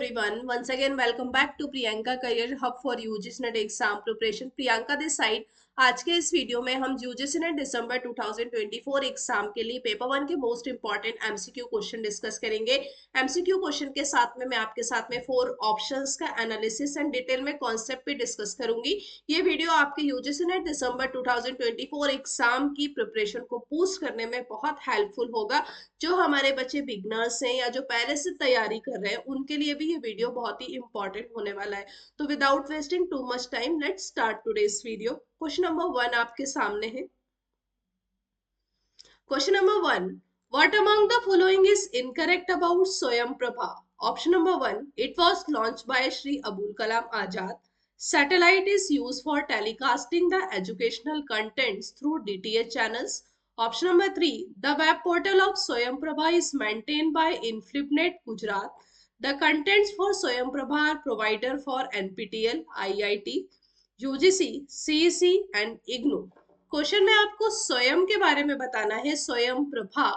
everyone. Once again, welcome back to Priyanka Career Hub for UGC NET Exam Preparation. Priyanka this side. आज के इस video में हम UGC net दिसंबर 2024 exam के लिए पेपर वन के most important MCQ question discuss करेंगे। MCQ question के साथ में मैं आपके साथ में 4 ऑप्शंस का एनालिसिस एंड डिटेल में कॉन्सेप्ट पे डिस्कस करूंगी। ये वीडियो आपके यूजीसी नेट दिसंबर 2024 एग्जाम की प्रिपरेशन को बूस्ट करने में बहुत हेल्पफुल होगा। जो हमारे बच्चे बिगनर्स हैं या जो पहले से तैयारी कर रहे हैं उनके लिए भी ये वीडियो बहुत ही इंपॉर्टेंट होने वाला है। तो without wasting too much time let's start today's video. Question number 1 आपके सामने है। Question number 1, what among the following is incorrect about Swayam Prabha? Option number 1, it was launched by Shri Abul Kalam Azad. Satellite is used for telecasting the educational contents through DTH channels. Option number 3, the web portal of Swayamprabha is maintained by Inflipnet Gujarat. The contents for Swayamprabha are provided for NPTEL, IIT, UGC, CEC and IGNOU. Question में आपको स्वयं के बारे में बताना है, स्वयं प्रभा।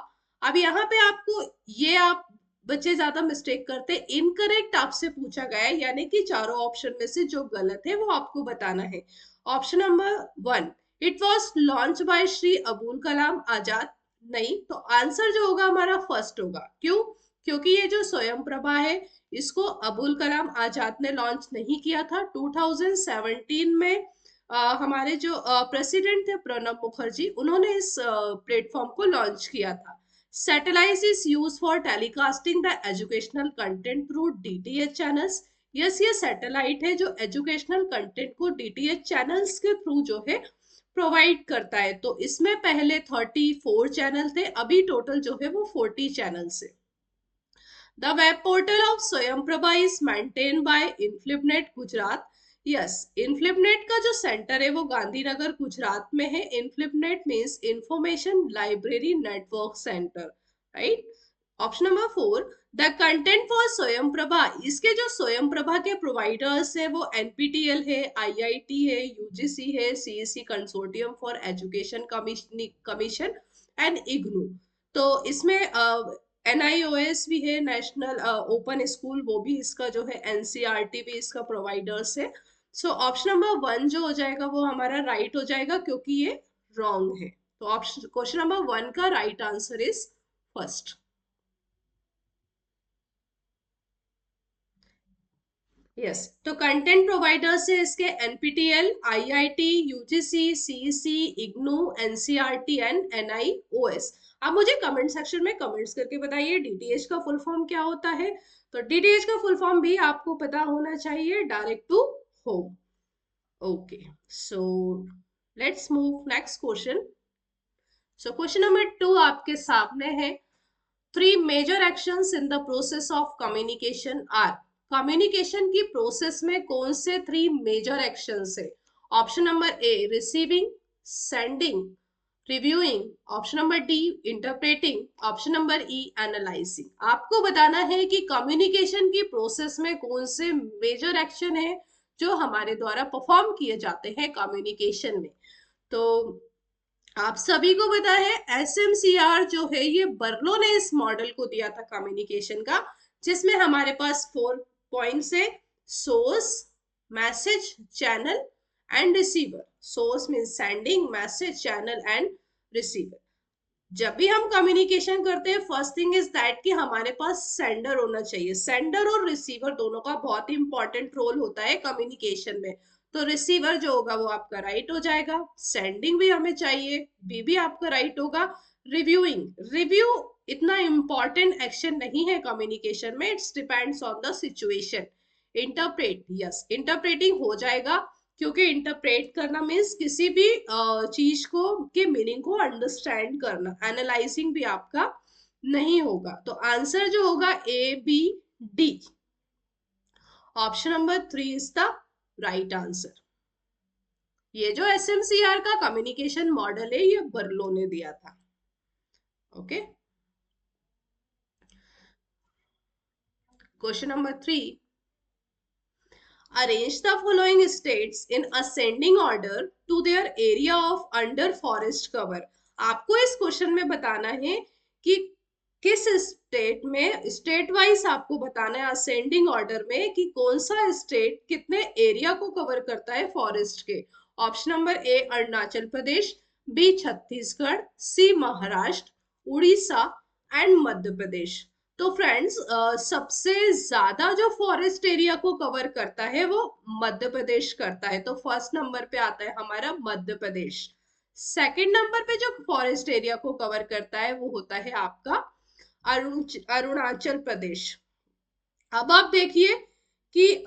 अब यहाँ पे आपको ये आप बच्चे ज्यादा मिस्टेक करते, इनकरेक्ट आपसे पूछा गया है, यानी कि चारों ऑप्शन में से जो गलत है वो आपको बताना है। Option number 1, it was launch by Shri Abul Kalam Azad, नहीं, तो आंसर जो होगा हमारा फर्स्ट होगा। क्यों? क्योंकि ये जो स्वयं प्रभा है इसको अबुल कलाम आजाद ने लॉन्च नहीं किया था। 2017 में हमारे जो प्रेसिडेंट थे प्रणब मुखर्जी, उन्होंने इस प्लेटफॉर्म को लॉन्च किया था। Satellite is used for telecasting the educational content through DTH channels. Yes, ये सैटेलाइट है जो एजुकेशनल कंटेंट को DTH चैनल्स के थ्रू जो है प्रोवाइड करता है। तो इसमें पहले 34 चैनल थे, अभी टोटल जो है वो 40 चैनल्स है। The web portal of Swayamprabha is maintained by Inflipnet Gujarat. Yes, Inflibnet का जो सेंटर है वो गांधीनगर गुजरात में है। Inflibnet means information library network centre, right. Option number 4, the content for Swayam Prabha, इसके जो स्वयं प्रभा के प्रोवाइडर्स है वो एनपीटीएल है, आईआईटी है, यूजीसी है, CSC consortium for education commission and IGNOU. तो इसमें NIOS भी है, नेशनल ओपन स्कूल, वो भी इसका जो है, NCERT भी इसका प्रोवाइडर्स है। सो ऑप्शन नंबर 1 जो हो जाएगा वो हमारा राइट हो जाएगा, क्योंकि ये रॉन्ग है। तो ऑप्शन क्वेश्चन नंबर 1 का right answer is first. Yes, तो कंटेंट प्रोवाइडर्स है इसके NPTEL, IIT, UGC, CEC, IGNOU, NCERT and NIOS। आप मुझे कमेंट सेक्शन में कमेंट्स करके बताइए DTH का फुल फॉर्म क्या होता है। तो DTH का फुल फॉर्म भी आपको पता होना चाहिए, direct to home. Okay, so let's move next question. So question number 2 आपके सामने है। 3 major actions in the process of communication are. Communication की प्रोसेस में कौन से 3 मेजर एक्शंस है? Option number A receiving, sending, reviewing, option number D interpreting, option number E analysing. आपको बताना है कि कम्युनिकेशन की प्रोसेस में कौन से मेजर एक्शन है जो हमारे द्वारा परफॉर्म किए जाते हैं कम्युनिकेशन में। तो आप सभी को पता है SMCR जो है ये बर्लो ने इस मॉडल को दिया था कम्युनिकेशन का, जिसमें हमारे पास 4 पॉइंट्स है, source, message, channel and receiver. Source means sending, message, channel and receiver. जब भी हम कम्युनिकेशन करते हैं फर्स्ट थिंग इज दैट कि हमारे पास सेंडर होना चाहिए। सेंडर और रिसीवर दोनों का बहुत ही इंपॉर्टेंट रोल होता है कम्युनिकेशन में। तो रिसीवर जो होगा वो आपका राइट हो जाएगा, सेंडिंग भी हमें चाहिए, बी भी आपका राइट होगा। रिव्यूइंग, रिव्यू इतना इंपॉर्टेंट एक्शन नहीं है कम्युनिकेशन में, it's depends on the situation. Interpret, yes, interpreting हो जाएगा, क्योंकि इंटरप्रेट करना मीन्स किसी भी चीज को के मीनिंग को अंडरस्टैंड करना। एनालाइजिंग भी आपका नहीं होगा। तो आंसर जो होगा ABD, option number 3 is the right answer. ये जो SMCR का कम्युनिकेशन मॉडल है ये बर्लो ने दिया था। Okay, question number 3, arrange the following states in ascending order to their area of under forest cover। आपको इस क्वेश्चन में बताना है कि किस स्टेट में, स्टेट वाइज आपको बताना है असेंडिंग ऑर्डर में कि कौन सा स्टेट कितने एरिया को कवर करता है फॉरेस्ट के। Option number A Arunachal Pradesh, B Chhattisgarh, C Maharashtra, Orissa and Madhya Pradesh. तो फ्रेंड्स सबसे ज्यादा जो फॉरेस्ट एरिया को कवर करता है वो मध्य प्रदेश करता है, तो फर्स्ट नंबर पे आता है हमारा मध्य प्रदेश। सेकंड नंबर पे जो फॉरेस्ट एरिया को कवर करता है वो होता है आपका अरुणाचल प्रदेश। अब आप देखिए कि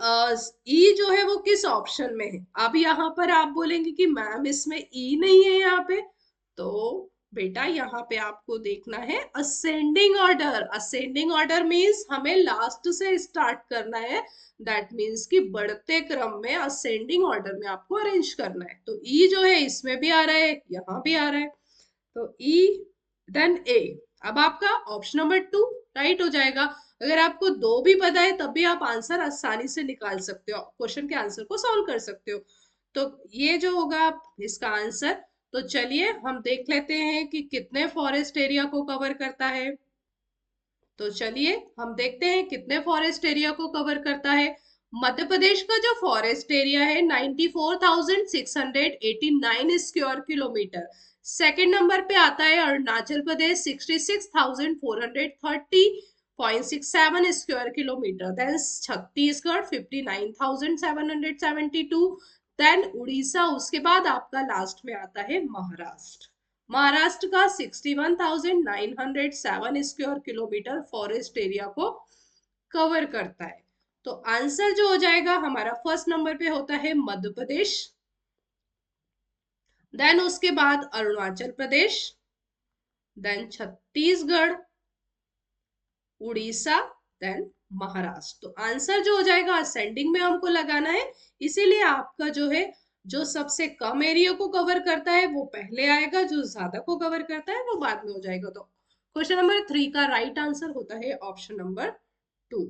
ई जो है वो किस ऑप्शन में है। अब यहाँ पर आप बोलेंगे कि मैम इसमें ई नहीं है यहाँ पे, तो बेटा यहाँ पे आपको देखना है ascending order. Ascending order means हमें लास्ट से स्टार्ट करना है, दैट मींस कि बढ़ते क्रम में असेंडिंग ऑर्डर में आपको अरेंज करना है। तो ई जो है इसमें भी आ रहा है, यहाँ भी आ रहा है, तो ई देन ए। अब आपका ऑप्शन नंबर 2 राइट हो जाएगा। अगर आपको दो भी पता है तब भी आप आंसर आसानी से निकाल सकते हो, क्वेश्चन के आंसर को सॉल्व कर सकते हो। तो ये जो होगा इसका आंसर। तो चलिए हम देख लेते हैं कि कितने फॉरेस्ट एरिया को कवर करता है। तो चलिए हम देखते हैं कितने फॉरेस्ट एरिया को कवर करता है। मध्य प्रदेश का जो फॉरेस्ट एरिया है 94,689 स्क्वायर किलोमीटर। सेकंड नंबर पे आता है Arunachal Pradesh 66,430.67 square kilometre. Then Chhattisgarh 59,772। Then Orissa, उसके बाद आपका लास्ट में आता है महाराष्ट्र। महाराष्ट्र का 61,907 स्क्वायर किलोमीटर फॉरेस्ट एरिया को कवर करता है। तो आंसर जो हो जाएगा हमारा फर्स्ट नंबर पे होता है मध्य प्रदेश, देन उसके बाद अरुणाचल प्रदेश, देन छत्तीसगढ़, उड़ीसा, देन महाराष्ट्र। तो आंसर जो हो जाएगा असेंडिंग में हमको लगाना है, इसीलिए आपका जो है जो सबसे कम एरिया को कवर करता है वो पहले आएगा, जो ज्यादा को कवर करता है वो बाद में हो जाएगा। तो क्वेश्चन नंबर 3 का राइट आंसर होता है option number 2।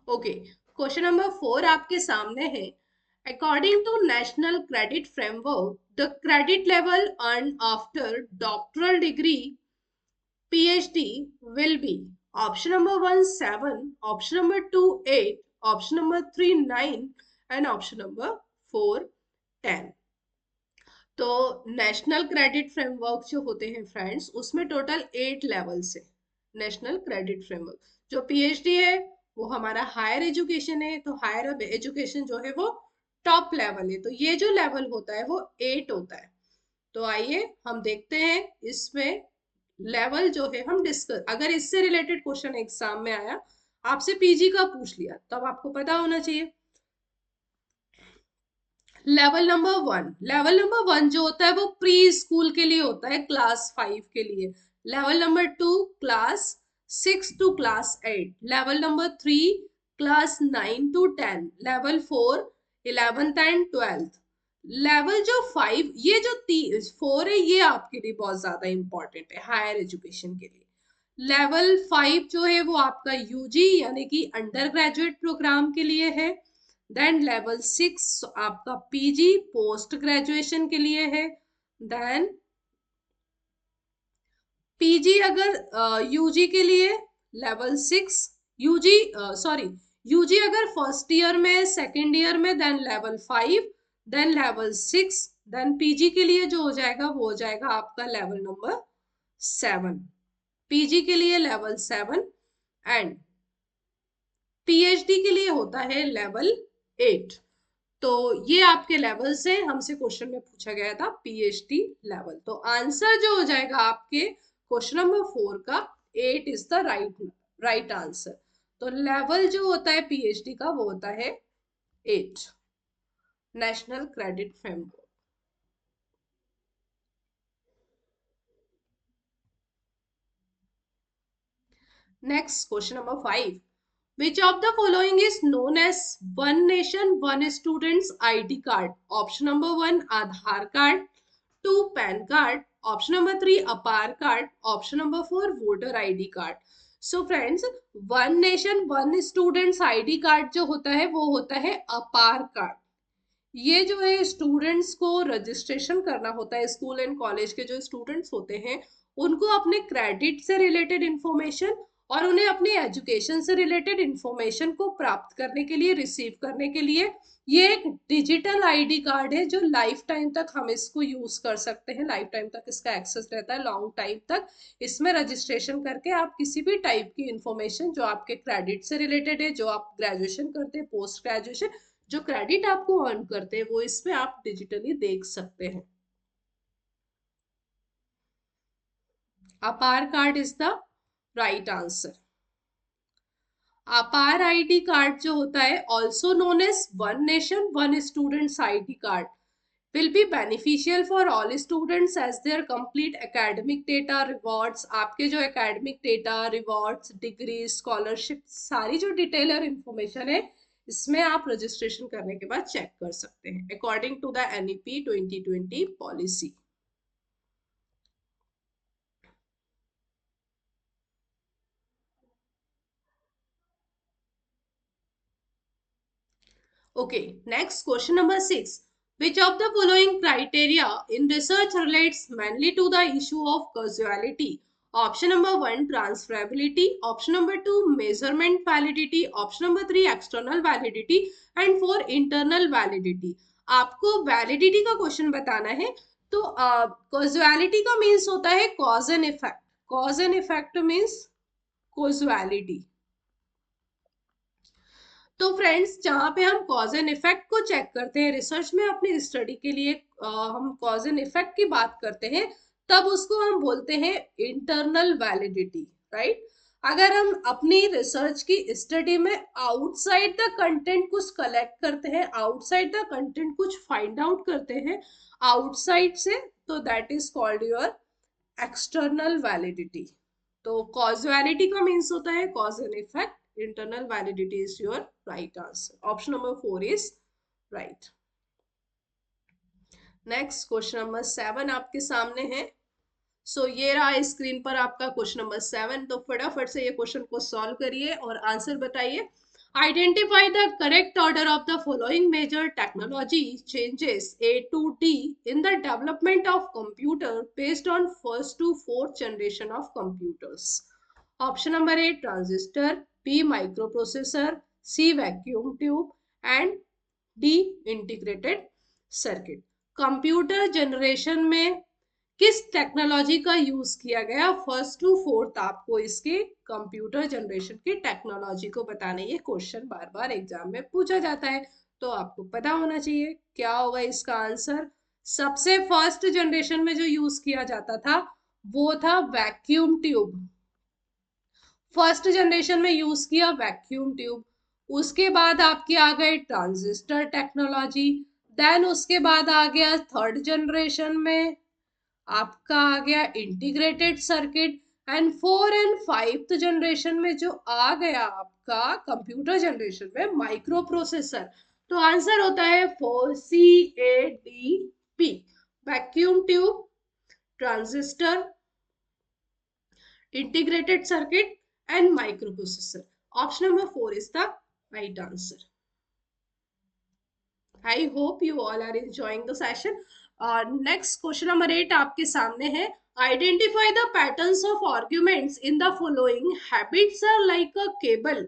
Okay, question number 4 आपके सामने है। According to national credit framework, the credit level earn after doctoral degree PhD will be option number 1 7, option number 2 8, option number 3 9 and option number 4 10। तो national credit framework जो होते हैं friends उसमें total 8 levels है। National credit framework जो PhD है वो हमारा हायर एजुकेशन है, तो हायर एजुकेशन जो है वो टॉप लेवल है, तो ये जो लेवल होता है वो 8 होता है। तो आइए हम देखते हैं इसमें लेवल जो है हम डिस्कस, अगर इससे रिलेटेड क्वेश्चन एग्जाम में आया, आपसे पीजी का पूछ लिया, तब आपको पता होना चाहिए। लेवल नंबर 1, लेवल नंबर 1 जो होता है वो प्री स्कूल के लिए होता है, क्लास 5 के लिए। Level number 2 class 6 to class 8। Level number 3 class 9 to 10। Level 4 11th and 12th। Level जो 5, ये जो 4 है ये आपके लिए बहुत ज्यादा इंपॉर्टेंट है हायर एजुकेशन के लिए। लेवल 5 जो है वो आपका यूजी यानी कि अंडर ग्रेजुएट प्रोग्राम के लिए है। देन लेवल 6 आपका पीजी पोस्ट ग्रेजुएशन के लिए है। देन पीजी अगर यूजी के लिए लेवल 6, यूजी सॉरी यूजी अगर फर्स्ट ईयर में सेकेंड ईयर में then level 5, then level 6, then PG के लिए जो हो जाएगा वो हो जाएगा आपका लेवल नंबर 7। पीजी के लिए लेवल 7 एंड पीएचडी के लिए होता है लेवल 8। तो ये आपके लेवल से हमसे क्वेश्चन में पूछा गया था पीएचडी लेवल। तो आंसर जो हो जाएगा आपके क्वेश्चन नंबर 4 का 8 इज द राइट आंसर। तो लेवल जो होता है पीएचडी का वो होता है 8, national credit framework. Next question number 5, which of the following is known as one nation one students ID card? Option number 1 Aadhaar card, 2 PAN card, option number 3 APAR card, option number 4 voter ID card। So friends, one nation one students ID card जो होता है वो होता है APAR card। ये जो है students को रजिस्ट्रेशन करना होता है, स्कूल एंड कॉलेज के जो स्टूडेंट्स होते हैं उनको अपने क्रेडिट से रिलेटेड इंफॉर्मेशन और उन्हें अपनी एजुकेशन से रिलेटेड इंफॉर्मेशन को प्राप्त करने के लिए, रिसीव करने के लिए ये एक डिजिटल आईडी कार्ड है जो लाइफ टाइम तक हम इसको यूज कर सकते हैं, लाइफ टाइम तक इसका एक्सेस रहता है, लॉन्ग टाइम तक। इसमें रजिस्ट्रेशन करके आप किसी भी टाइप की इंफॉर्मेशन जो आपके क्रेडिट से रिलेटेड है, जो आप ग्रेजुएशन करते हैं, पोस्ट ग्रेजुएशन जो क्रेडिट आपको अर्न करते हैं, वो इसमें आप डिजिटली देख सकते हैं। APAAR card is the right answer. APAAR ID card जो होता है, also known as one nation one students ID card, will be beneficial for all students as their complete academic data, rewards, आपके जो academic data, rewards, degree, scholarship, सारी जो detailer information है इसमें आप रजिस्ट्रेशन करने के बाद चेक कर सकते हैं according to the NEP 2020 policy. Okay, next question number 6. Which of the following criteria in research relates mainly to the issue of causality? Option number 1, transferability. Option number 2, measurement validity. Option number 3, external validity. And 4, internal validity. आपको validity का question बताना है, तो causality का means होता है cause and effect. Cause and effect means causality. तो friends, जहाँ पे हम कॉज एंड इफेक्ट को चेक करते हैं रिसर्च में अपनी स्टडी के लिए, हम कॉज एंड इफेक्ट की बात करते हैं, तब उसको हम बोलते हैं इंटरनल वैलिडिटी, राइट। अगर हम अपनी रिसर्च की स्टडी में आउटसाइड द कंटेंट कुछ कलेक्ट करते हैं, आउटसाइड द कंटेंट कुछ फाइंड आउट करते हैं आउटसाइड से, तो that is called your external validity. तो कॉजुअलिटी का मीन्स होता है cause and effect, internal validity is your right answer. Option number 4 is right. Next question number 7 आपके सामने है। सो ये रहा स्क्रीन पर आपका क्वेश्चन नंबर 7। तो फटाफट से ये क्वेश्चन को सॉल्व करिए और आंसर बताइए। Identify the correct order of the following major technology changes A to D in the development of computer based on first to fourth generation of computers. Option number A, transistor. B, microprocessor. C, vacuum tube. And D, integrated circuit. Computer generation में किस technology का use किया गया first to fourth, आपको इसके computer generation की technology को बताना। ये क्वेश्चन बार बार एग्जाम में पूछा जाता है, तो आपको पता होना चाहिए क्या होगा इसका आंसर। सबसे फर्स्ट जनरेशन में जो यूज किया जाता था वो था वैक्यूम ट्यूब। फर्स्ट जनरेशन में यूज किया वैक्यूम ट्यूब। उसके बाद आपके आ गए ट्रांजिस्टर टेक्नोलॉजी। देन उसके बाद आ गया थर्ड जनरेशन में आपका आ गया integrated circuit. And 4 and 5th generation में जो आ गया आपका कंप्यूटर जनरेशन में माइक्रो प्रोसेसर। तो आंसर होता है 4CADP, vacuum tube, transistor, integrated circuit and microprocessor. Option number 4 is the right answer. I hope you all are enjoying the session. Next question number 8 आपके सामने है। Identify the patterns of arguments in the following. Habits are like a cable.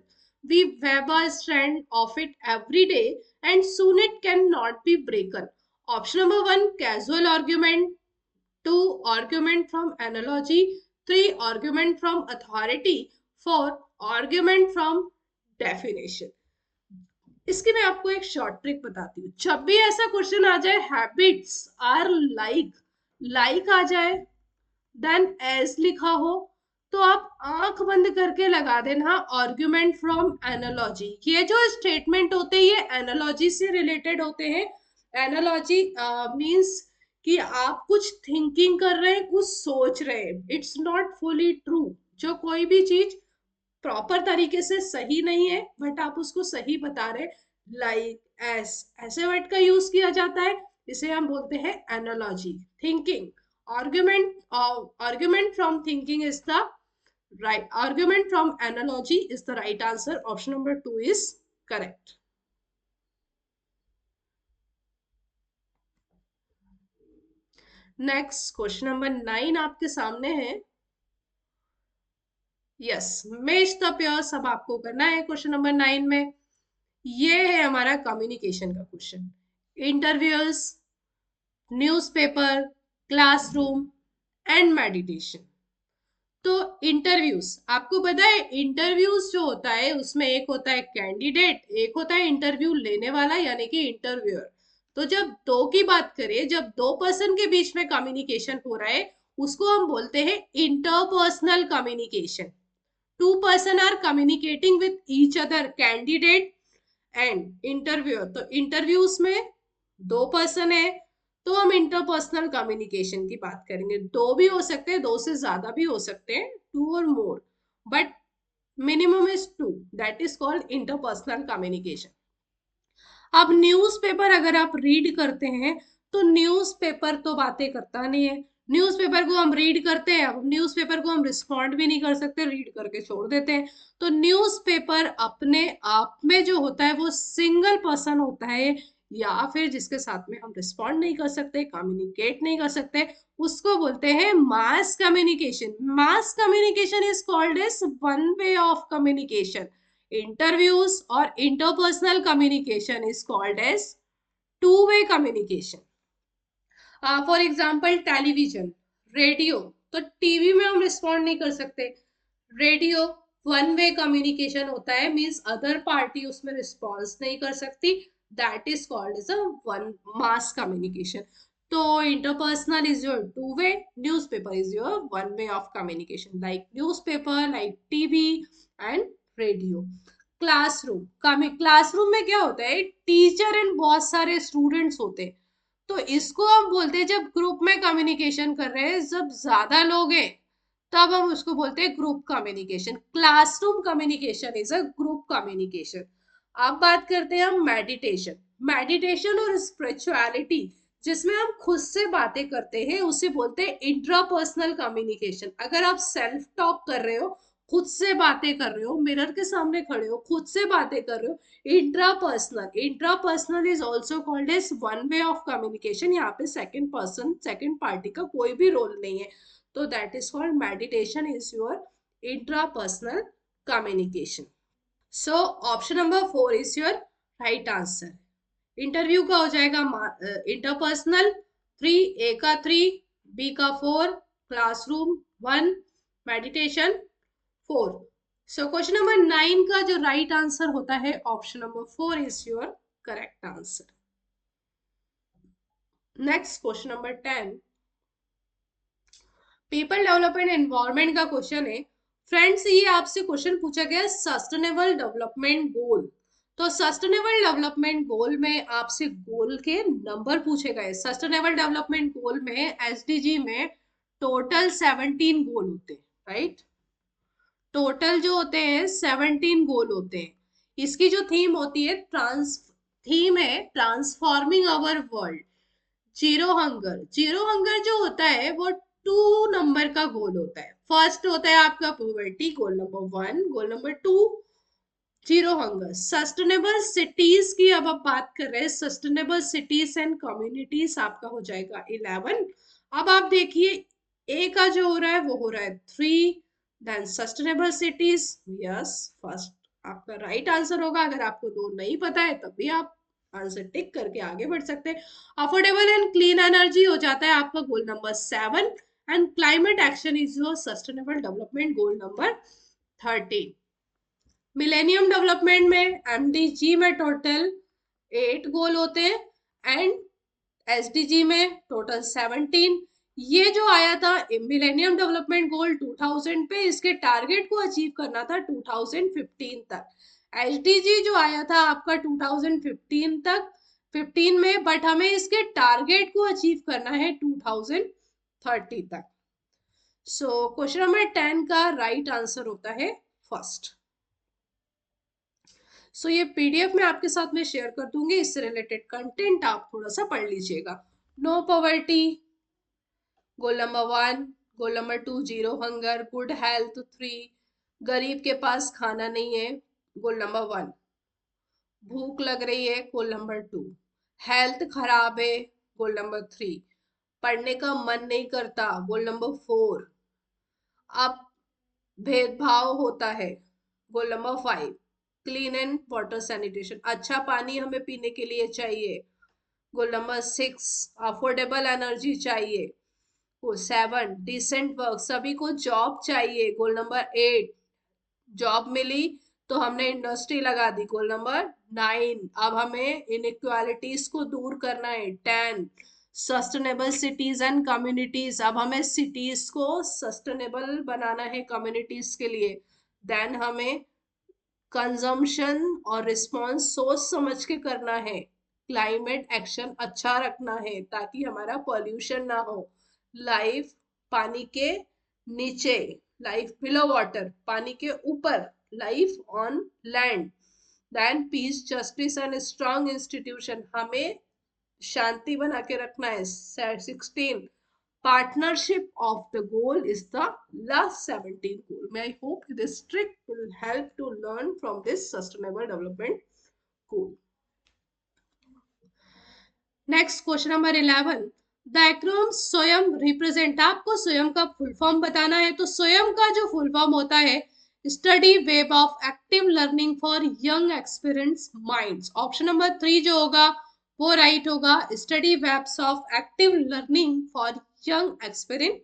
We web a strand of it every day and soon it cannot be broken. Option number 1, casual argument. 2, argument from analogy. 3, argument from authority. 4, argument from definition. इसकी मैं आपको एक short trick बताती हूँ। जब भी ऐसा question आ जाए हैबिट्स आर लाइक आ जाए, देन एज लिखा हो, तो आप आंख बंद करके लगा देना आर्ग्यूमेंट फ्रॉम एनालॉजी। ये जो स्टेटमेंट होते हैं ये एनालॉजी से रिलेटेड होते हैं। एनालॉजी मींस कि आप कुछ थिंकिंग कर रहे हैं, कुछ सोच रहे हैं। It's not fully true. जो कोई भी चीज प्रॉपर तरीके से सही नहीं है बट आप उसको सही बता रहे, लाइक ऐसे वर्ड का यूज किया जाता है, इसे हम बोलते हैं analogy. Thinking, argument from thinking is the right, argument from analogy is the right answer. Option number 2 is correct. Next question number 9 आपके सामने है। यस, मैच द पेयर सब आपको करना है क्वेश्चन नंबर 9 में। ये है हमारा कम्युनिकेशन का question. Interviewers, newspaper, classroom and meditation. तो इंटरव्यूज, आपको पता है इंटरव्यूज जो होता है उसमें एक होता है कैंडिडेट, एक होता है इंटरव्यू लेने वाला यानी कि इंटरव्यूअर। तो जब दो की बात करें, जब दो पर्सन के बीच में कम्युनिकेशन हो रहा है उसको हम बोलते हैं interpersonal communication. Two person are communicating with each other, candidate and interviewer. तो इंटरव्यूज में दो पर्सन है तो हम इंटरपर्सनल कम्युनिकेशन की बात करेंगे। दो भी हो सकते हैं, दो से ज्यादा भी हो सकते हैं, टू और more, but minimum is two, that is called interpersonal communication. अब न्यूज़पेपर अगर आप रीड करते हैं तो न्यूज़पेपर तो बातें करता नहीं है। न्यूज़पेपर को हम रीड करते हैं, अब न्यूज़पेपर को हम रिस्पॉन्ड भी नहीं कर सकते, रीड करके छोड़ देते हैं। तो न्यूज़पेपर अपने आप में जो होता है वो सिंगल पर्सन होता है, या फिर जिसके साथ में हम रिस्पॉन्ड नहीं कर सकते, कम्युनिकेट नहीं कर सकते, उसको बोलते हैं mass communication. Mass communication is called as one way of communication. Interviews or interpersonal communication is called as two-way communication. For example television, radio, तो टीवी में हम रिस्पॉन्ड नहीं कर सकते। रेडियो वन वे कम्युनिकेशन होता है, मीन्स अदर पार्टी उसमें response नहीं कर सकती, that is called as a one mass communication. तो interpersonal is your two way, newspaper is your one way of communication, like newspaper, like TV and radio. Classroom, classroom में क्या होता है, teacher and बहुत सारे स्टूडेंट्स होते हैं, तो इसको हम बोलते हैं जब ग्रुप में कम्युनिकेशन कर रहे हैं, जब ज्यादा लोग हैं तब हम उसको बोलते हैं group communication. Classroom communication is a group communication. अब बात करते हैं हम मेडिटेशन। मेडिटेशन और स्पिरिचुअलिटी जिसमें हम खुद से बातें करते हैं उसे बोलते हैं इंट्रापर्सनल कम्युनिकेशन। अगर आप सेल्फ टॉक कर रहे हो, खुद से बातें कर रहे हो, मिरर के सामने खड़े हो, खुद से बातें कर रहे हो, intrapersonal is also called as one way of communication. यहाँ पे सेकंड पर्सन, सेकंड पार्टी का कोई भी रोल नहीं है, तो that is called meditation is your intrapersonal communication. So option number 4 is your right answer. Interview का हो जाएगा इंटरपर्सनल 3, ए का 3, बी का 4, क्लासरूम 1, मेडिटेशन 4। सो क्वेश्चन नंबर 9 का जो राइट आंसर होता है option number 4 is your correct answer. Next question number 10, people development environment का क्वेश्चन है। फ्रेंड्स, ये आपसे क्वेश्चन पूछा गया सस्टेनेबल डेवलपमेंट गोल। तो सस्टेनेबल डेवलपमेंट गोल में आपसे गोल के नंबर पूछे गए। सस्टेनेबल डेवलपमेंट गोल में एसडीजी में टोटल 17 गोल होते हैं, राइट। टोटल जो होते हैं 17 गोल होते हैं। इसकी जो थीम होती है, थीम है transforming our world, zero hunger. Zero hunger जो होता है वो 2 नंबर का गोल होता है। फर्स्ट होता है आपका poverty, goal number 1, goal number 2 zero hunger. Sustainable cities की अब आप बात कर रहे हैं, सस्टेनेबल सिटीज एंड कम्युनिटीज आपका हो जाएगा 11। अब आप देखिए ए का जो हो रहा है वो हो रहा है 3, then sustainable cities, yes first आपका राइट आंसर होगा। अगर आपको दो नहीं पता है तब भी आप आंसर टिक करके आगे बढ़ सकते हैं। अफोर्डेबल एंड क्लीन एनर्जी हो जाता है आपका goal number 7, and climate action is your sustainable development goal number 13। Millennium development में एमडीजी में टोटल 8 गोल होते हैं एंड एसडीजी में टोटल 17। ये जो आया था मिलेनियम डेवलपमेंट गोल 2000 पे, इसके टारगेट को अचीव करना था 2015 तक। एसडीजी जो आया था आपका 2015 तक, 15 में, बट हमें इसके टारगेट को अचीव करना है 2030 तक। सो क्वेश्चन नंबर 10 का राइट आंसर होता है फर्स्ट। सो ये पीडीएफ में आपके साथ में शेयर कर दूंगी, इससे रिलेटेड कंटेंट आप थोड़ा सा पढ़ लीजिएगा। No poverty goal number 1, goal number 2 zero hunger, good health 3, गरीब के पास खाना नहीं है गोल नंबर 1, भूख लग रही है गोल नंबर 2, हेल्थ खराब है गोल नंबर 3, पढ़ने का मन नहीं करता, गोल नंबर 4। अब भेदभाव होता है, goal number 5। Clean and water sanitation, अच्छा पानी हमें पीने के लिए चाहिए, गोल नंबर 6। अफोर्डेबल एनर्जी चाहिए, गोल 7। डिसेंट वर्क, सभी को जॉब चाहिए, गोल नंबर 8। जॉब मिली तो हमने इंडस्ट्री लगा दी, गोल नंबर 9। अब हमें इनइक्वालिटीज को दूर करना है, 10। सस्टेनेबल सिटीज एंड कम्युनिटीज, अब हमें सिटीज को सस्टेनेबल बनाना है कम्युनिटीज के लिए। देन हमें कंजम्पशन और रिस्पॉन्स सोच समझ के करना है। क्लाइमेट एक्शन अच्छा रखना है ताकि हमारा पॉल्यूशन ना हो। लाइफ पानी के नीचे, लाइफ बिलो वाटर, पानी के ऊपर, life on land. Then peace, justice and strong institution, हमें शांति बना के रखना है। 16, partnership of the goal is the last 17 goal. May I hope this trick will help to learn from this sustainable development goal. Next question number 11. The acronym स्वयं represent, आपको स्वयं का फुल फॉर्म बताना है। तो स्वयं का जो फुल फॉर्म होता है, study web of active learning for young experience minds. Option number 3 जो होगा वो राइट होगा, study webs of active learning for young aspirant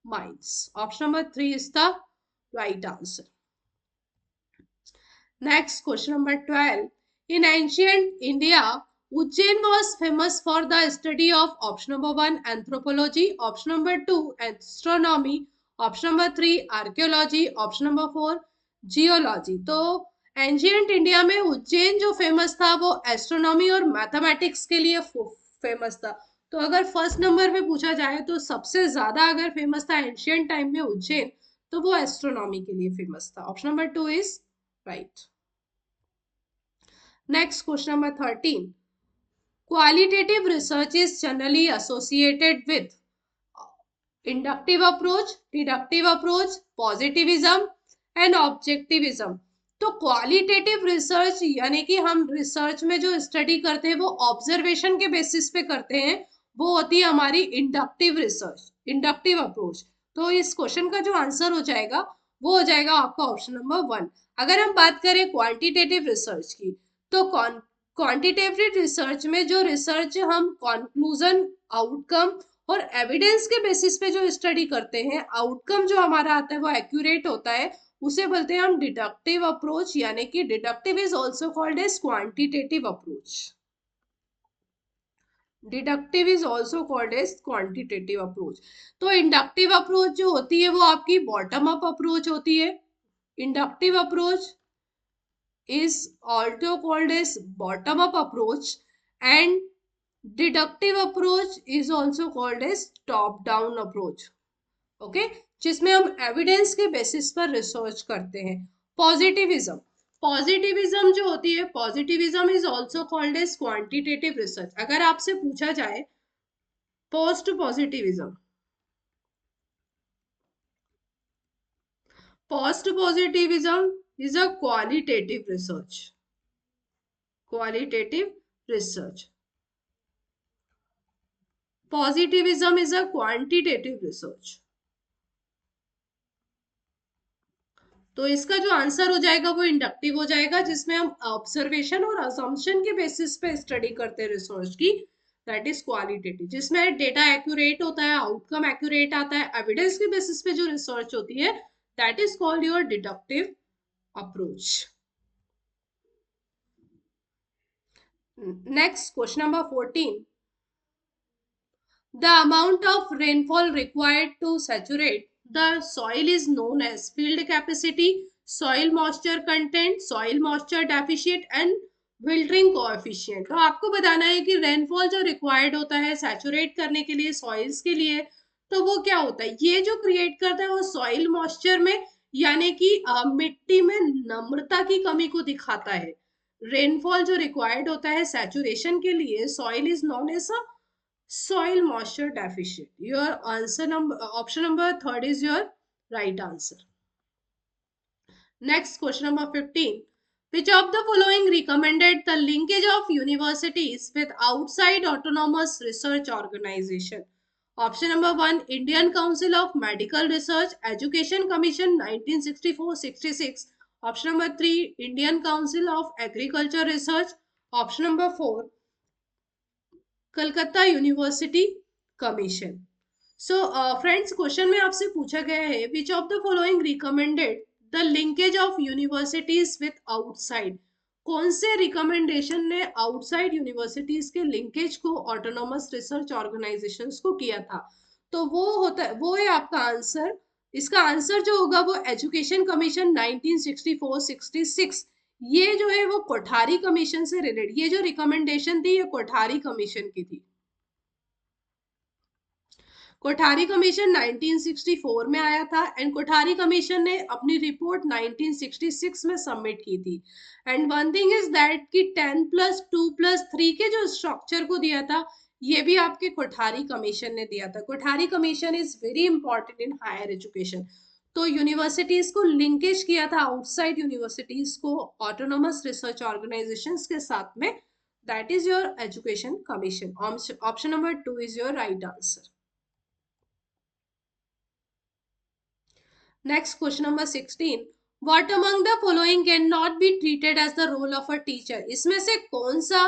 minds. Option number 3 is the right answer. Next question number 12. In ancient India, Ujjain was famous for the study of option number 1 anthropology, option number 2 astronomy, option number 3 archaeology, option number 4 geology. तो ancient India में उज्जैन जो famous था वो astronomy और mathematics के लिए famous था। तो अगर फर्स्ट नंबर पे पूछा जाए तो सबसे ज्यादा अगर फेमस था एंशियंट टाइम में उज्जैन, तो वो एस्ट्रोनॉमी के लिए फेमस था। Option number 2 is right. Next question number 13. Qualitative research is generally associated with inductive approach, deductive approach, positivism and objectivism. तो क्वालिटेटिव रिसर्च यानी कि हम रिसर्च में जो स्टडी करते हैं वो ऑब्जर्वेशन के बेसिस पे करते हैं, वो होती है हमारी इंडक्टिव रिसर्च, इंडक्टिव अप्रोच। तो इस क्वेश्चन का जो आंसर हो जाएगा वो हो जाएगा आपका ऑप्शन नंबर 1। अगर हम बात करें क्वांटिटेटिव रिसर्च की, तो क्वांटिटेटिव रिसर्च में जो रिसर्च हम कंक्लूजन, आउटकम और एविडेंस के बेसिस पे जो स्टडी करते हैं, आउटकम जो हमारा आता है वो एक्यूरेट होता है, उसे बोलते हैं हम डिडक्टिव अप्रोच, यानी कि deductive is also called as quantitative approach. Deductive is also called as quantitative approach. तो इंडक्टिव अप्रोच जो होती है वो आपकी बॉटम अप अप्रोच होती है। Inductive approach is also called as bottom up approach and deductive approach is also called as top down approach. Okay, जिसमें हम एविडेंस के बेसिस पर रिसर्च करते हैं। पॉजिटिविज्म, पॉजिटिविज्म जो होती है, positivism is also called as quantitative research. अगर आपसे पूछा जाए post positivism, post positivism is a qualitative research, qualitative research. Positivism is a quantitative research. तो इसका जो आंसर हो जाएगा वो इंडक्टिव हो जाएगा, जिसमें हम ऑब्जर्वेशन और असम्पशन के बेसिस पे स्टडी करते हैं रिसर्च की, दैट इज क्वालिटेटिव। जिसमें डेटा एक्यूरेट होता है, आउटकम एक्यूरेट आता है, एविडेंस के बेसिस पे जो रिसर्च होती है, that is called your deductive approach. Next, question number 14. The amount of rainfall required to saturate the soil is known as field capacity, soil moisture content, soil moisture deficit and wilting coefficient. तो आपको बताना है कि rainfall जो required होता है saturate करने के लिए, सॉइल्स के लिए, तो वो क्या होता है, ये जो क्रिएट करता है वो सॉइल मॉइस्चर में, यानी कि मिट्टी में नम्रता की कमी को दिखाता है। रेनफॉल जो रिक्वायर्ड होता है सैचुरेशन के लिए, soil is known as a soil moisture deficit. Your answer number, option number 3 is your right answer. Next, question number 15. Which of the following recommended the linkage of universities with outside autonomous research organization? Option number 1 Indian council of medical research education commission 1964-66। Option number 3 Indian council of agriculture research. Option number 4 Calcutta university commission. So friends, question में आपसे पूछा गया है which of the following recommended the linkage of universities with outside. कौन से recommendation ने outside universities के linkage को ऑटोनोमस रिसर्च ऑर्गेनाइजेशंस को किया था। तो वो है आपका आंसर। इसका आंसर जो होगा वो एजुकेशन कमीशन 1964-66। ये जो है वो कोठारी कमीशन से रिलेटेड, ये जो रिकमेंडेशन थी ये कोठारी कमीशन की थी। कोठारी कमीशन 1964 में आया था एंड कोठारी कमीशन ने अपनी रिपोर्ट 1966 में सबमिट की थी। And one thing is that कि 10+2+3 के जो स्ट्रक्चर को दिया था ये भी आपके कोठारी कमीशन ने दिया था। Kothari commission is very important in higher education. तो यूनिवर्सिटीज को लिंकेज किया था आउटसाइड यूनिवर्सिटीज को ऑटोनोमस रिसर्च ऑर्गेनाइजेशंस के साथ में। That is your education commission. Option number 2 is your right answer. Next, question number 16. What among the following cannot be treated as the role of a teacher? इसमें से कौन सा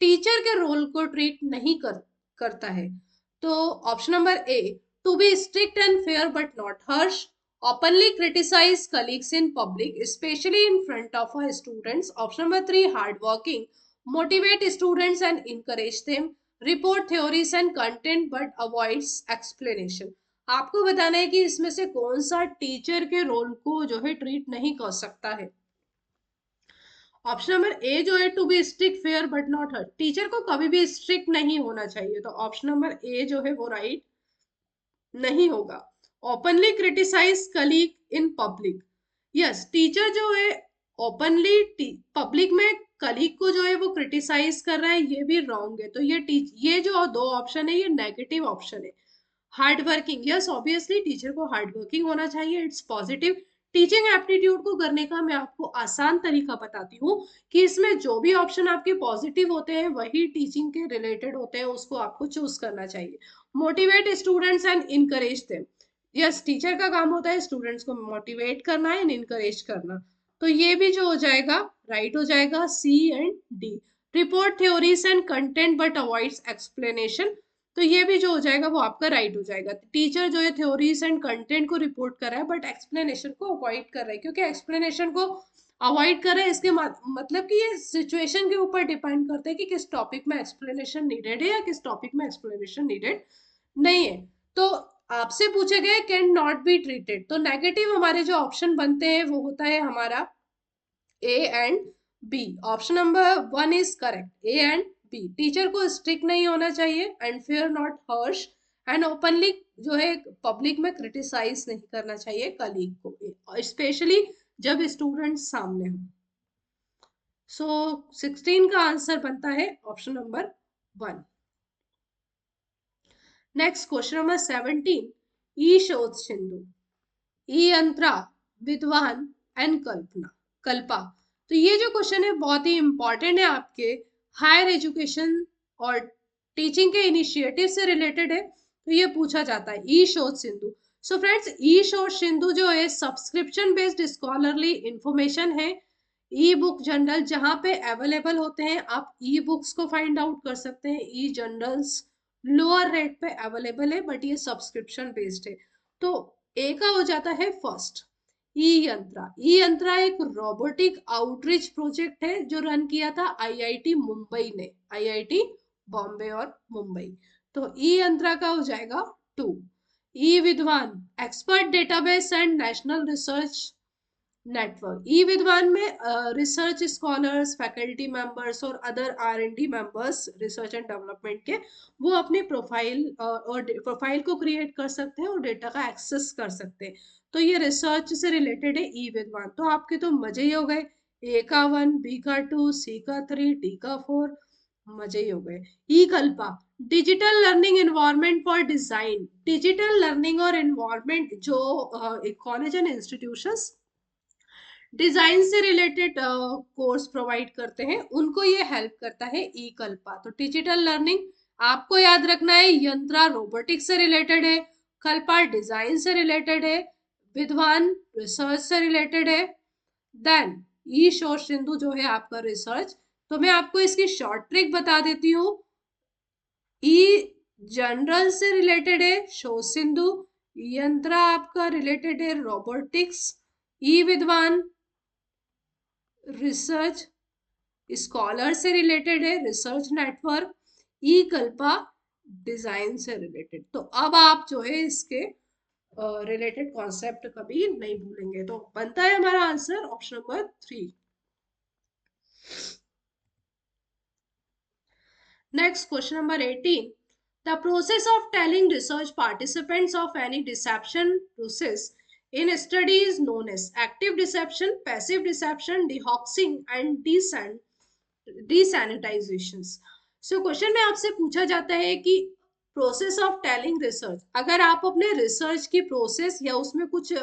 teacher के role को treat नहीं करता है? तो option number A, to be strict and fair but not harsh, openly criticize colleagues in public, especially in front of our students. Option number 3, hardworking, motivate students and encourage them, report theories and content but avoids explanation. आपको बताना है कि इसमें से कौन सा teacher के role को जो है ट्रीट नहीं कर सकता है। ऑप्शन नंबर ए जो है to be strict fair but not hurt, teacher को कभी भी स्ट्रिक्ट नहीं होना चाहिए। तो ऑप्शन नंबर ए जो है वो राइट नहीं होगा। Openly criticise colleague in public, yes, teacher जो है ओपनली पब्लिक में कलीग को जो है वो क्रिटिसाइज कर रहा है, ये भी रॉन्ग है। तो ये जो दो ऑप्शन है ये नेगेटिव ऑप्शन है। Hard working, yes obviously teacher को हार्ड वर्किंग होना चाहिए, इट्स पॉजिटिव। टीचिंग एप्टीट्यूड को करने का मैं आपको आसान तरीका बताती हूँ कि इसमें जो भी ऑप्शन आपके पॉजिटिव होते हैं वही टीचिंग के रिलेटेड होते हैं, उसको आपको चूज करना चाहिए। Motivate students and encourage them, yes teacher का काम होता है स्टूडेंट्स को मोटिवेट करना एंड इनकरेज करना। तो ये भी जो हो जाएगा राइट हो जाएगा, C and D. Report theories and content but avoids explanation, तो ये भी जो हो जाएगा वो आपका राइट हो जाएगा। टीचर जो है थ्योरीज एंड कंटेंट को रिपोर्ट कर रहा है बट एक्सप्लेनेशन को अवॉइड कर रहा है, क्योंकि एक्सप्लेनेशन को अवॉइड कर रहा है इसके मतलब कि ये सिचुएशन के ऊपर डिपेंड करता है कि किस टॉपिक में एक्सप्लेनेशन नीडेड है या किस टॉपिक में एक्सप्लेनेशन नीडेड नहीं है। तो आपसे पूछे गए कैन नॉट बी ट्रीटेड, तो नेगेटिव हमारे जो ऑप्शन बनते हैं वो होता है हमारा A and B. Option number 1 is correct, A and B. Teacher को स्ट्रिक्ट नहीं होना चाहिए and fair not harsh, and openly जो है पब्लिक में क्रिटिसाइज नहीं करना चाहिए कलीग को, स्पेशली जब स्टूडेंट सामने हो। सो 16 का आंसर बनता है option number 1। Next question number 17, ईशोध Sindhu, ई अंतरा, विद्वान एंड कल्पा। तो ये जो क्वेश्चन है बहुत ही इंपॉर्टेंट है आपके हायर एजुकेशन और टीचिंग के इनिशिएटिव से रिलेटेड है। तो ये पूछा जाता है ई शोध सिंधु। सो फ्रेंड्स, ई शोध सिंधु जो है सब्सक्रिप्शन बेस्ड स्कॉलरली इंफॉर्मेशन है, ई बुक जर्नल जहां पे अवेलेबल होते हैं, आप ई बुक्स को फाइंड आउट कर सकते हैं। ई जर्नल्स लोअर रेट पे अवेलेबल है बट ये सब्सक्रिप्शन बेस्ड है। तो ए का हो जाता है फर्स्ट, ई यंत्रा। ई यंत्रा एक रोबोटिक आउटरीच प्रोजेक्ट है जो रन किया था आईआईटी मुंबई ने, आईआईटी बॉम्बे और मुंबई। तो ई यंत्रा का हो जाएगा 2। E Vidwan, expert database and national research network. E Vidwan में रिसर्च स्कॉलर्स, फैकल्टी मेंबर्स और other R&D members research and development के, वो अपनी प्रोफाइल को क्रिएट कर सकते हैं और डेटा का एक्सेस कर सकते हैं। तो ये रिसर्च से रिलेटेड है ई विद्वान। तो आपके तो मजे ही हो गए, ए का 1, बी का 2, सी का 3, डी का 4, मजे ही हो गए। E Kalpa, digital learning environment for design. Digital learning और एनवायरनमेंट जो कॉलेज एंड इंस्टीट्यूशंस डिजाइन से रिलेटेड कोर्स प्रोवाइड करते हैं उनको ये हेल्प करता है ई कल्पा। तो डिजिटल लर्निंग आपको याद रखना है यंत्रा रोबोटिक्स से रिलेटेड है, कल्पा डिजाइन से रिलेटेड है, विद्वान रिसर्च से रिलेटेड है, देन ई शोर सिंधु जो है आपका रिसर्च। तो मैं आपको इसकी शॉर्ट ट्रिक बता देती हूँ। ई जनरल से रिलेटेड है शोर सिंधु, यंत्रा आपका रिलेटेड है रोबोटिक्स, ई विद्वान रिसर्च स्कॉलर से रिलेटेड है रिसर्च नेटवर्क, ई कल्पा डिजाइन से रिलेटेड। तो अब आप जो है इसके रिलेटेड कॉन्सेप्ट कभी नहीं भूलेंगे। तो बनता है हमारा answer option number 3। Next question number 18, the process of telling research participants of any deception process in study is known as active deception, passive deception, dehoxing and desanitizations. So question में आपसे पूछा जाता है कि प्रोसेस ऑफ टेलिंग रिसर्च, अगर आप अपने research की प्रोसेस या उसमें कुछ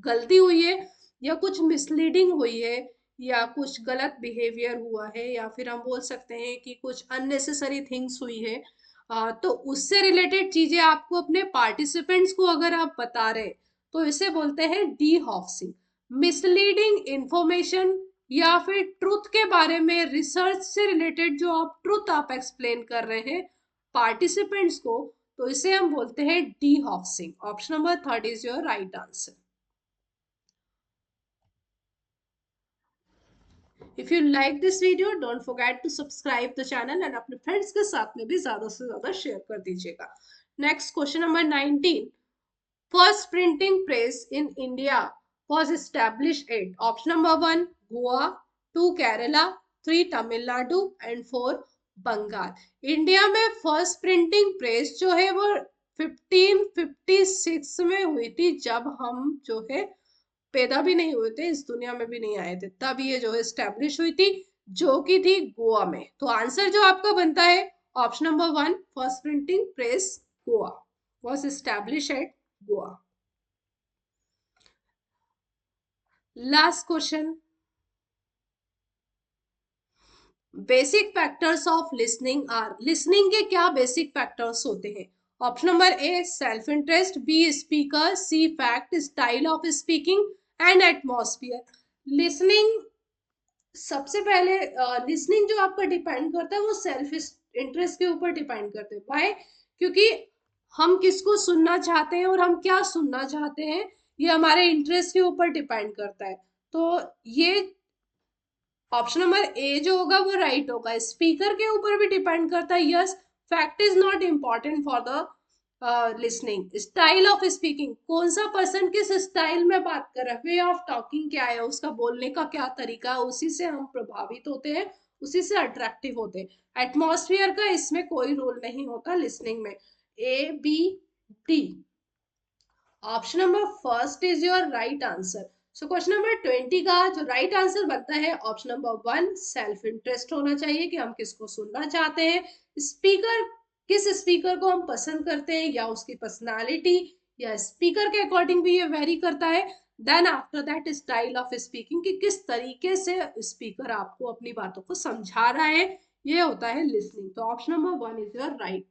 गलती हुई है या कुछ मिसलीडिंग हुई है या कुछ गलत बिहेवियर हुआ है या फिर हम बोल सकते हैं कि कुछ अननेसेसरी थिंग्स हुई है, तो उससे रिलेटेड चीजें आपको अपने पार्टिसिपेंट्स को अगर आप बता रहे तो इसे बोलते हैं डीहॉक्सिंग। मिसलीडिंग इंफॉर्मेशन या फिर ट्रुथ के बारे में रिसर्च से रिलेटेड जो आप ट्रुथ आप एक्सप्लेन कर रहे हैं पार्टिसिपेंट्स को, तो इसे हम बोलते हैं dehoaxing. Option number 3 is your right answer. If you like this video, don't forget to subscribe the channel and अपने फ्रेंड्स के साथ में भी ज्यादा से ज्यादा शेयर कर दीजिएगा। Next question number 19, first printing press in India was established at option number 1 Goa, 2 Kerala, 3 Tamil Nadu and 4 Bengal. India में फर्स्ट प्रिंटिंग प्रेस जो है वो 1556 में हुई थी, जब हम जो है पैदा भी नहीं हुए थे, इस दुनिया में भी नहीं आए थे, तब ये जो है स्टैब्लिश हुई थी, जो कि थी गोवा में। तो आंसर जो आपका बनता है option number 1, first printing press Goa was established at Goa. Last question, basic factors of listening are, listening के क्या बेसिक फैक्टर्स होते हैं? Option number A self interest, B speaker, C fact, style of speaking and atmosphere. Listening, सबसे पहले listening जो आपका depend करता है वो सेल्फ इंटरेस्ट के ऊपर डिपेंड करते हैं। वाई? क्योंकि हम किसको सुनना चाहते हैं और हम क्या सुनना चाहते हैं ये हमारे इंटरेस्ट के ऊपर डिपेंड करता है। तो ये ऑप्शन नंबर ए जो होगा वो राइट होगा। स्पीकर के ऊपर भी डिपेंड करता है, yes. Fact is not important for the listening. Style of speaking, कौन सा पर्सन किस स्टाइल में बात कर रहा है, वे ऑफ टॉकिंग क्या है, उसका बोलने का क्या तरीका है, उसी से हम प्रभावित होते हैं, उसी से अट्रैक्टिव होते हैं। एटमॉस्फेयर का इसमें कोई रोल नहीं होता लिसनिंग में। A B D, option number first is your right answer. So question number 20 का जो राइट आंसर बनता है ऑप्शन नंबर 1, सेल्फ इंटरेस्ट होना चाहिए कि हम किसको सुनना चाहते हैं। स्पीकर, किस स्पीकर को हम पसंद करते हैं या उसकी पर्सनालिटी या स्पीकर के अकॉर्डिंग भी ये वेरी करता है। Then after that style of speaking, कि किस तरीके से स्पीकर आपको अपनी बातों को समझा रहा है, ये होता है लिसनिंग। तो option number 1 is your right.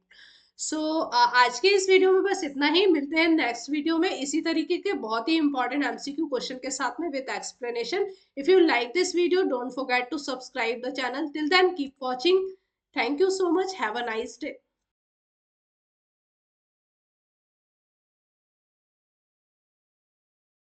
So आज के इस वीडियो में बस इतना ही। मिलते हैं नेक्स्ट वीडियो में इसी तरीके के बहुत ही इंपॉर्टेंट एमसीक्यू क्वेश्चन के साथ में with explanation. If you like this video don't forget to subscribe the channel. Till then keep watching. Thank you so much, have a nice day.